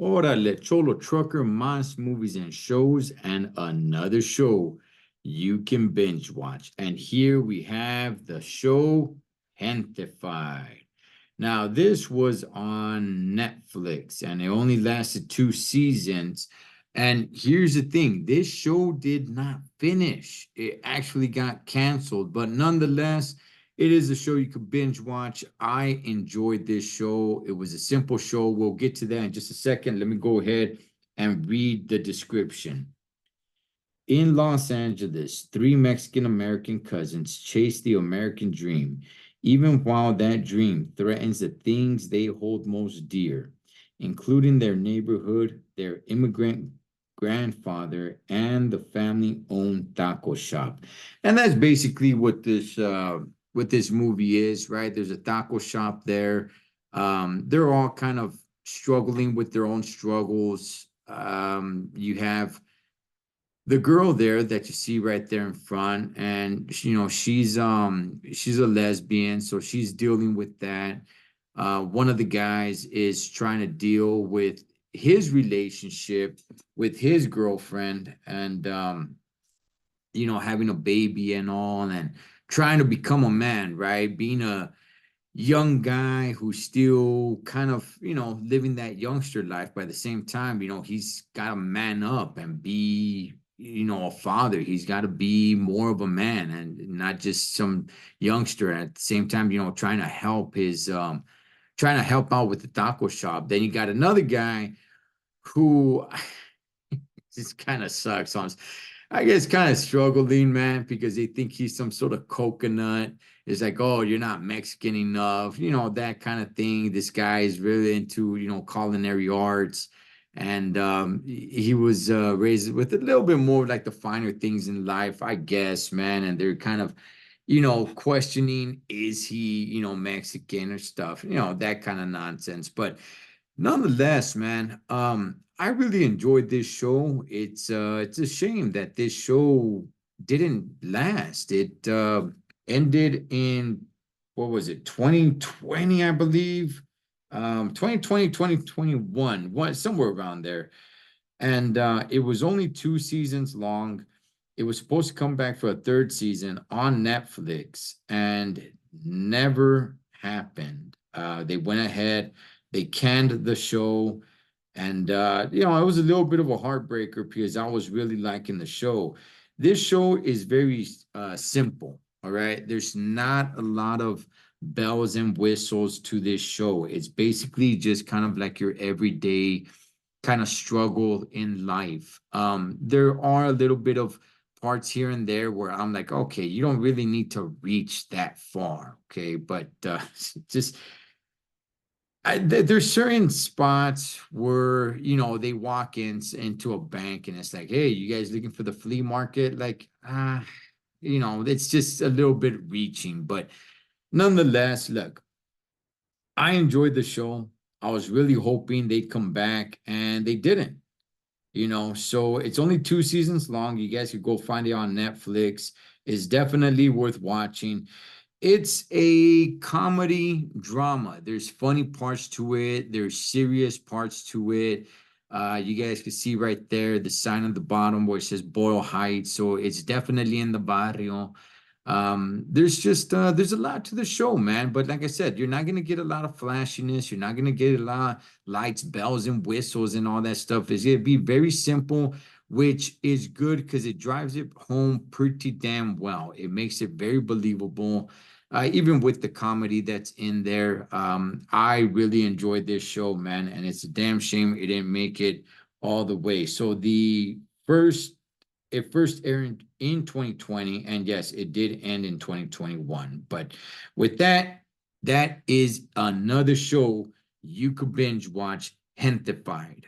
Órale, Cholo Trucker, Mas Movies and Shows, and another show you can binge watch. And here we have the show Gentefied. Now, this was on Netflix and it only lasted 2 seasons. And here's the thing, this show did not finish. It actually got canceled, but nonetheless, it is a show you could binge watch. I enjoyed this show. It was a simple show. We'll get to that in just a second. Let me go ahead and read the description. In Los Angeles, three Mexican American cousins chase the American dream, even while that dream threatens the things they hold most dear, including their neighborhood, their immigrant grandfather, and the family-owned taco shop. And that's basically what this movie is, right? There's a taco shop there. They're all kind of struggling with their own struggles. You have the girl there that you see right there in front, and she's a lesbian, so she's dealing with that. One of the guys is trying to deal with his relationship with his girlfriend, and having a baby and all, and trying to become a man, right? Being a young guy who's still kind of, living that youngster life, but at the same time, he's got to man up and be, a father. He's got to be more of a man and not just some youngster. And at the same time, trying to help out with the taco shop. Then you got another guy who just kind of sucks. I guess kind of struggling, man, because they think he's some sort of coconut. It's like, oh, you're not Mexican enough, that kind of thing. This guy is really into, culinary arts. And he was raised with a little bit more like the finer things in life, I guess, man. And they're kind of, questioning, is he, Mexican or stuff, that kind of nonsense. But nonetheless, man, I really enjoyed this show. It's a shame that this show didn't last. It ended in, what was it, 2020, I believe. 2020, 2021, somewhere around there. And it was only 2 seasons long. It was supposed to come back for a third season on Netflix and never happened. They went ahead, they canned the show, and it was a little bit of a heartbreaker because I was really liking the show. This show is very simple, all right? There's not a lot of bells and whistles to this show. It's basically just kind of like your everyday kind of struggle in life. There are a little bit of parts here and there where I'm like, okay, you don't really need to reach that far, okay? But just there's certain spots where they walk into a bank and it's like, hey, you guys looking for the flea market? Like, it's just a little bit reaching, but nonetheless, look, I enjoyed the show. I was really hoping they'd come back, and they didn't. So it's only 2 seasons long. You guys could go find it on Netflix. It's definitely worth watching. It's a comedy drama. There's funny parts to it. There's serious parts to it. You guys can see right there the sign at the bottom where it says Boyle Heights. So it's definitely in the barrio. There's a lot to the show, man. But like I said, you're not gonna get a lot of flashiness. You're not gonna get a lot of lights, bells, and whistles and all that stuff. It's gonna be very simple, which is good because it drives it home pretty damn well. It makes it very believable. Even with the comedy that's in there, I really enjoyed this show, man, and it's a damn shame it didn't make it all the way. So it first aired in 2020, and yes, it did end in 2021. But with that, that is another show you could binge watch, Gentefied.